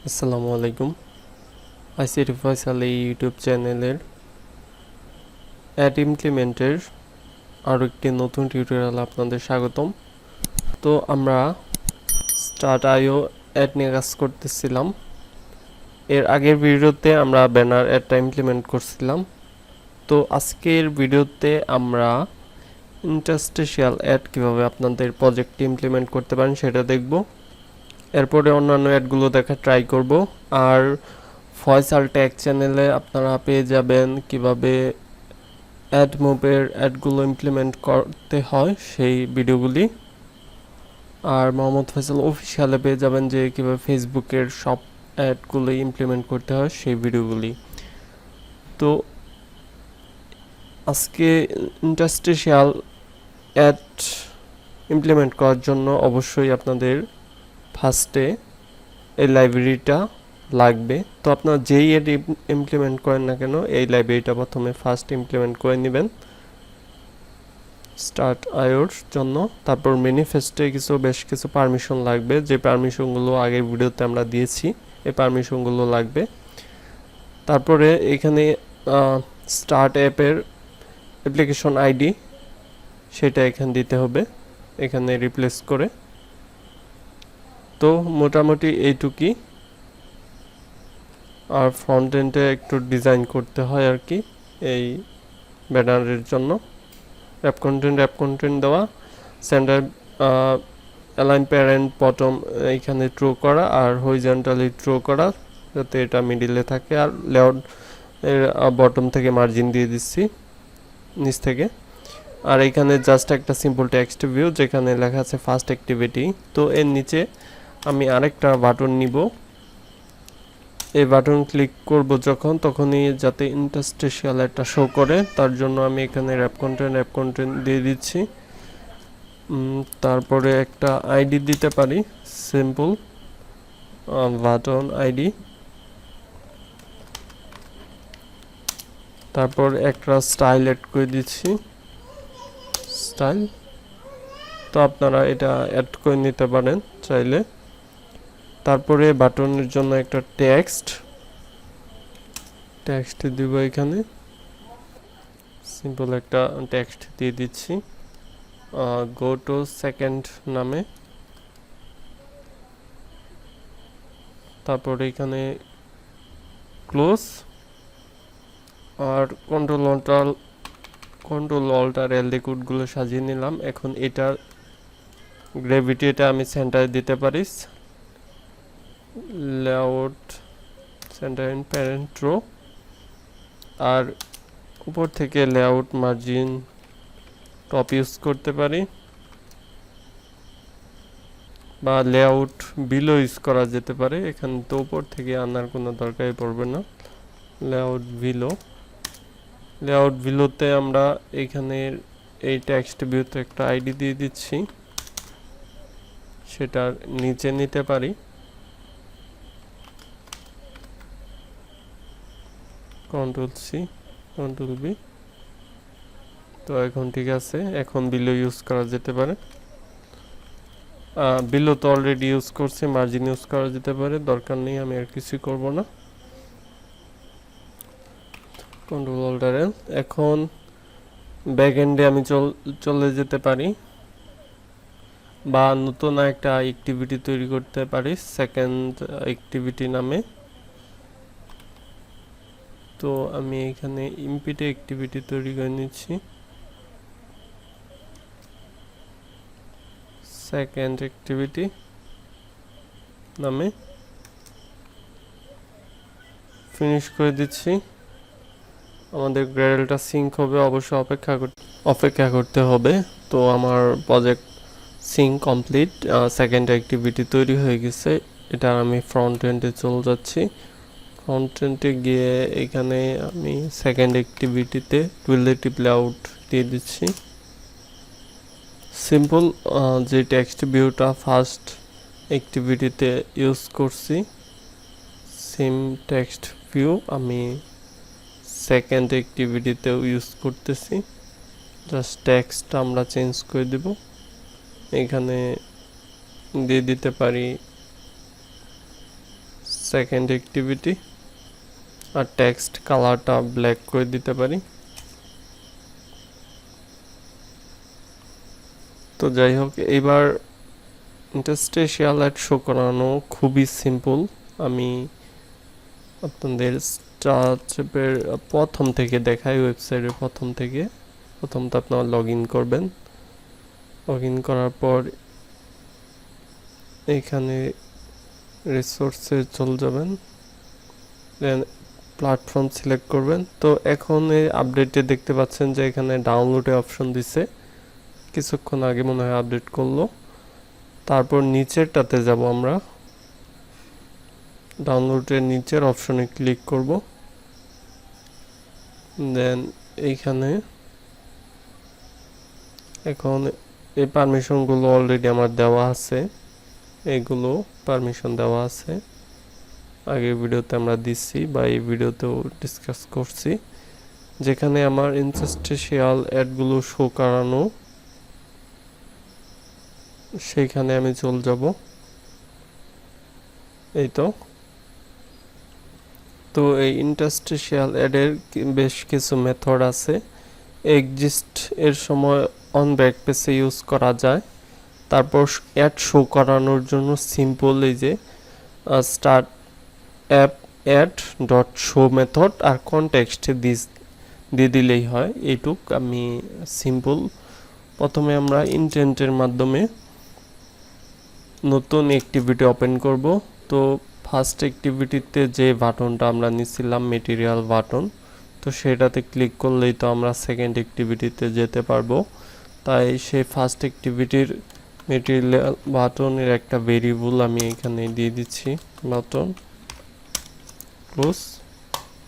আসসালামু আলাইকুম। আইসিটি ফয়সাল এই ইউটিউব চ্যানেলের অ্যাড ইমপ্লিমেন্টের আরও একটি নতুন টিউটোরিয়াল আপনাদের স্বাগতম। তো আমরা স্টার্ট আইও অ্যাড নিয়ে কাজ করতেছিলাম। এর আগের ভিডিওতে আমরা ব্যানার অ্যাডটা ইমপ্লিমেন্ট করছিলাম। তো আজকের ভিডিওতে আমরা ইন্টারস্টিশিয়াল অ্যাড কীভাবে আপনাদের প্রজেক্টে ইমপ্লিমেন্ট করতে পারেন সেটা দেখব। এরপরে অন্যান্য অ্যাডগুলো দেখা ট্রাই করব। আর ফয়সাল ট্যাগ চ্যানেলে আপনারা পেয়ে যাবেন কিভাবে অ্যাড মুভের অ্যাডগুলো ইমপ্লিমেন্ট করতে হয় সেই ভিডিওগুলি। আর মোহাম্মদ ফয়সাল অফিসিয়ালে পেয়ে যাবেন যে কীভাবে ফেসবুকের সব অ্যাডগুলো ইমপ্লিমেন্ট করতে হয় সেই ভিডিওগুলি। তো আজকে ইন্টারস্টিশিয়াল অ্যাড ইমপ্লিমেন্ট করার জন্য অবশ্যই আপনাদের ফার্স্টে এই লাইব্রেরিটা লাগবে। তো আপনারা যেই অ্যাড ইমপ্লিমেন্ট করেন না কেন এই লাইব্রেরিটা প্রথমে ফার্স্ট ইমপ্লিমেন্ট করে নেবেন স্টার্ট আইওর জন্য। তারপর ম্যানিফেস্টে বেশ কিছু পারমিশন লাগবে, যে পারমিশনগুলো আগের ভিডিওতে আমরা দিয়েছি এই পারমিশনগুলো লাগবে। তারপরে এখানে স্টার্ট অ্যাপের অ্যাপ্লিকেশন আইডি সেটা এখানে দিতে হবে, এখানে রিপ্লেস করে। তো মোটামুটি এইটুকুই। আর ফ্রন্ট এন্ডে একটু ডিজাইন করতে হয় আর কি এই ব্যানারের জন্য। অ্যাপ কন্টেন্ট দেওয়া, সেন্টার অ্যালাইন প্যারেন্ট বটম এইখানে ট্রু করা আর হরিজন্টালি ট্রু করা যাতে এটা মিডিলে থাকে। আর লেআউট এর বটম থেকে মার্জিন দিয়ে দিচ্ছি নিচ থেকে। আর এইখানে জাস্ট একটা সিম্পল টেক্সট ভিউ যেখানে লেখা আছে ফার্স্ট অ্যাক্টিভিটি। তো এর নিচে আমি আরেকটা বাটন নিব, এই বাটন ক্লিক করব যখন তখনই যাতে ইন্টারস্টিশিয়াল একটা শো করে তার জন্য আমি এখানে অ্যাপ কন্টেন্ট দিয়ে দিচ্ছি। তারপরে একটা আইডি দিতে পারি, সিম্পল বাটন আইডি। তারপর একটা স্টাইল অ্যাড করে দিচ্ছি, স্টাইল। তো আপনারা এটা অ্যাড করে নিতে পারেন চাইলে। তারপরে বাটনের জন্য একটা টেক্সট দিব, এখানে সিম্পল একটা টেক্সট দিয়ে দিচ্ছি গো টু সেকেন্ড নামে। তারপরে এখানে ক্লোজ আর কন্ট্রোল অল্টার এল দিয়ে কোডগুলো সাজিয়ে নিলাম। এখন এটার গ্র্যাভিটি এটা আমি সেন্টারে দিতে পারি, layout center in parent row. আর উপর থেকে লেআউট মার্জিন টপ ইউজ করতে পারি বা লেআউট বিলো ইউজ করা যেতে পারে। এখানে তো উপর থেকে আনার কোনো দরকারই পড়বে না। লেআউট ভিলোতে আমরা এখানে এই টেক্সট ভিউতে একটা আইডি দিয়ে দিচ্ছি, সেটার নিচে নিতে পারি কন্ট্রোল সি কন্ট্রোল বি। তো এখন ঠিক আছে, এখন বিলো ইউজ করা যেতে পারে। বিলো তো অলরেডি ইউজ করছি, মার্জিন ইউজ করা যেতে পারে, দরকার নেই, আমি আর কিছুই করব না। কন্ট্রোল অল্টার এল। এখন ব্যাক এন্ডে আমি চলে যেতে পারি বা নতুন একটা অ্যাক্টিভিটি তৈরি করতে পারি সেকেন্ড অ্যাক্টিভিটি নামে। তো আমি এখানে ইমপিটে অ্যাক্টিভিটি তৈরি করে নিচ্ছি, সেকেন্ড অ্যাক্টিভিটি নামে ফিনিশ করে দিচ্ছি। আমাদের গ্রেডেলটা সিঙ্ক হবে, অবশ্যই অপেক্ষা করতে হবে। তো আমার project sync complete, second activity তৈরি হয়ে গেছে। এটা আমি ফ্রন্ট এন্ডে চলে যাচ্ছি। ফ্রন্ট এন্ডে গিয়ে এখানে আমি সেকেন্ড অ্যাক্টিভিটিতে রিলেটিভ লেআউট দিয়ে দিচ্ছি সিম্পল, যে টেক্সট ভিউটা ফার্স্ট অ্যাক্টিভিটিতে ইউজ করছি সেম টেক্সট ভিউ আমি সেকেন্ড অ্যাক্টিভিটিতেও ইউজ করতেছি। জাস্ট টেক্সটটা আমরা চেঞ্জ করে দেব, এখানে দিয়ে দিতে পারি সেকেন্ড অ্যাক্টিভিটি, আর টেক্সট কালারটা ব্ল্যাক করে দিতে পারি। তো যাই হোক, এবার ইন্টারস্টিশিয়াল অ্যাড শো করানো খুবই সিম্পল। আমি আপনাদের স্টার্টের প্রথম থেকে দেখাই, ওয়েবসাইটের প্রথম তো আপনারা লগ ইন করবেন। লগ ইন করার পর এখানে রিসোর্সে চলে যাবেন, দেন প্ল্যাটফর্ম সিলেক্ট করবেন। তো এখন এই আপডেটে দেখতে পাচ্ছেন যে এখানে ডাউনলোডে অপশন দিছে, কিছুক্ষণ আগে মনে হয় আপডেট করলো। তারপর নিচেরটাতে যাব আমরা, ডাউনলোডের নিচের অপশনে ক্লিক করব। দেন এইখানে এখন এই পারমিশনগুলো অলরেডি আমার দেওয়া আছে, এইগুলো পারমিশন দেওয়া আছে, আগের ভিডিওতে আমরা দিচ্ছি বা এই ভিডিওতেও ডিসকাস করছি। যেখানে আমার ইন্টারস্টিশিয়াল অ্যাডগুলো শো করানো, সেইখানে আমি চলে যাব। এই তো এই ইন্টারস্টিশিয়াল অ্যাডের বেশ কিছু মেথড আছে। এক্সিস্ট এর সময় অন ব্যাকপেসে ইউজ করা যায়। তারপর অ্যাড শো করানোর জন্য সিম্পল এই যে start app ad dot show method আর কনটেক্সট দিয়ে দিলেই হয়। এইটুক আমি সিম্পল। প্রথমে আমরা ইন্টেন্টের মাধ্যমে নতুন অ্যাক্টিভিটি ওপেন করব। তো ফার্স্ট অ্যাক্টিভিটিতে যে বাটনটা আমরা নিছিলাম মেটেরিয়াল বাটন, তো সেটাতে ক্লিক করলেই তো আমরা সেকেন্ড অ্যাক্টিভিটিতে যেতে পারবো। তাই সেই ফার্স্ট অ্যাক্টিভিটির মেটেরিয়াল বাটনের একটা ভেরিয়েবল আমি এখানে দিয়ে দিচ্ছি, বাটন ক্লোজ।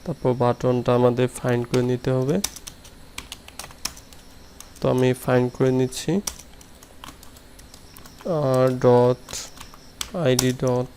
তারপর বাটনটা আমাদের ফাইন্ড করে নিতে হবে, তো আমি ফাইন্ড করে নিচ্ছি। ডট আইডি ডট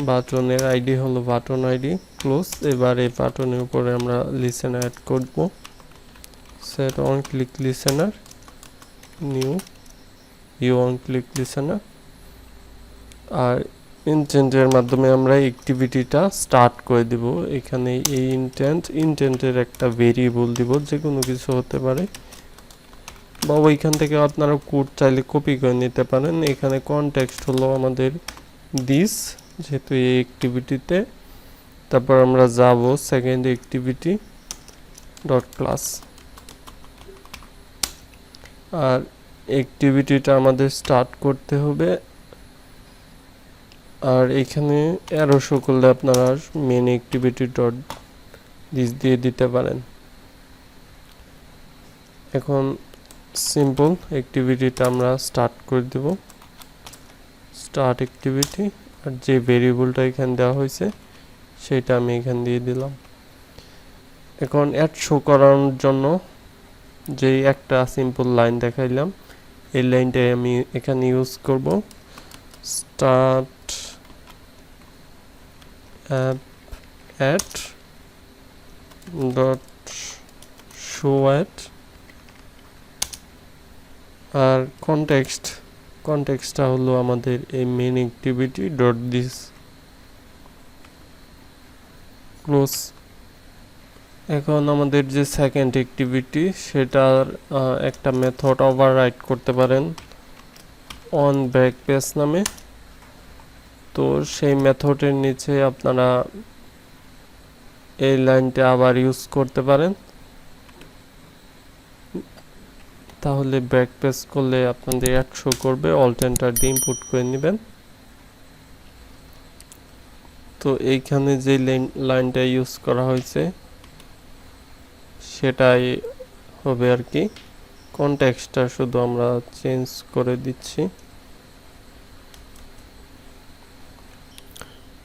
বাটনের আইডি হলো বাটন আইডি ক্লোজ। এবার এই বাটনের উপরে আমরা লিসেনার অ্যাড করব। Set on click listener, new you on click listener. আর ইন্টেন্টের মাধ্যমে আমরা অ্যাক্টিভিটিটা স্টার্ট করে দিব। এখানে এই ইন্টেন্টের একটা ভেরিয়েবল দিব, যে কোনো কিছু হতে পারে, বা ওইখান থেকে আপনারা কোড চাইলে কপি করে নিতে পারেন। এখানে কনটেক্সট হলো আমাদের দিস, যেহেতু এই অ্যাক্টিভিটিতে। তারপর আমরা যাব সেকেন্ড অ্যাক্টিভিটি ডট ক্লাস, আর অ্যাক্টিভিটিটা আমাদের স্টার্ট করতে হবে। আর এখানে অ্যারো শো করলে আপনারা মেন অ্যাক্টিভিটি ডট দিস দিয়ে দিতে পারেন। এখন সিম্পল অ্যাক্টিভিটিটা আমরা স্টার্ট করে দেব, স্টার্ট অ্যাক্টিভিটি। আর যে ভেরিয়েবলটা এখানে দেওয়া হয়েছে সেটা আমি এখানে দিয়ে দিলাম। এখন অ্যাড শো করানোর জন্য যে একটা সিম্পল লাইন দেখাইলাম, এই লাইনটাই আমি এখানে ইউজ করব। Start app ad dot show ad, আর কনটেক্সটটা হলো আমাদের এই main activity dot this close. এখন আমাদের যে সেকেন্ড অ্যাক্টিভিটি, সেটার একটা মেথড ওভাররাইড করতে পারেন অন ব্যাকপেজ নামে। তো সেই মেথডের নিচে আপনারা এই লাইনটা আবার ইউজ করতে পারেন, তাহলে ব্যাকপেজ করলে আপনাদের অ্যাড শো করবে। অল্ট এন্টার দিয়ে ইনপুট করে নেবেন। তো এইখানে যে লাইনটা ইউজ করা হয়েছে সেটাই হবে আর কি। কনটেক্সটটা শুধু আমরা চেঞ্জ করে দিচ্ছি।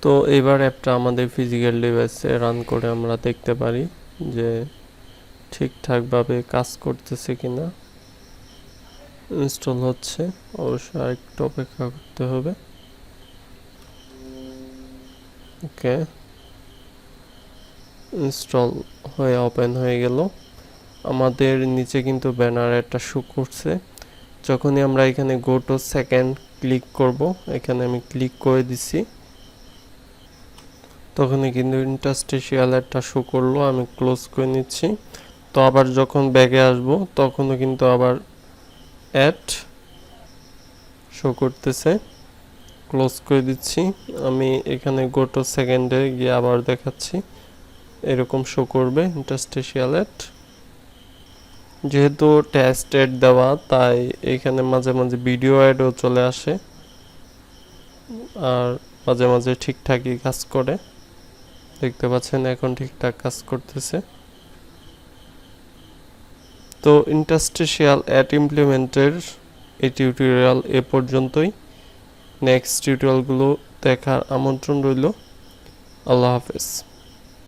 তো এবার অ্যাপটা আমাদের ফিজিক্যাল ডিভাইসে রান করে আমরা দেখতে পারি যে ঠিকঠাকভাবে কাজ করতেছে কিনা। ইনস্টল হচ্ছে, অবশ্যই আরেকটু অপেক্ষা করতে হবে। ওকে, ইনস্টল হয়ে ওপেন হয়ে গেল। আমাদের নিচে কিন্তু ব্যানার একটা শো করছে। যখনই আমরা এখানে গো টু সেকেন্ড ক্লিক করব, এখানে আমি ক্লিক করে দিছি। তখনই কিন্তু ইন্টারস্টিশিয়াল অ্যাডটা শো করলো। আমি ক্লোজ করে নিচ্ছি। তো আবার যখন ব্যাগে আসব তখনও কিন্তু আবার অ্যাড শো করতেছে। ক্লোজ করে দিচ্ছি। আমি এখানে গোটো সেকেন্ডে গিয়ে আবার দেখাচ্ছি, এরকম শো করবে ইন্টারস্টিশিয়াল অ্যাড। যেহেতু টেস্ট অ্যাড দেওয়া, তাই এখানে মাঝে মাঝে ভিডিও অ্যাডও চলে আসে, আর মাঝে মাঝে ঠিকঠাকই কাজ করে। দেখতে পাচ্ছেন এখন ঠিকঠাক কাজ করতেছে। তো ইন্টারস্টিশিয়াল অ্যাড ইমপ্লিমেন্টের এই টিউটোরিয়াল এ পর্যন্তই। নেক্সট টিউটোরিয়ালগুলো দেখার আমন্ত্রণ রইল। আল্লাহ হাফেজ।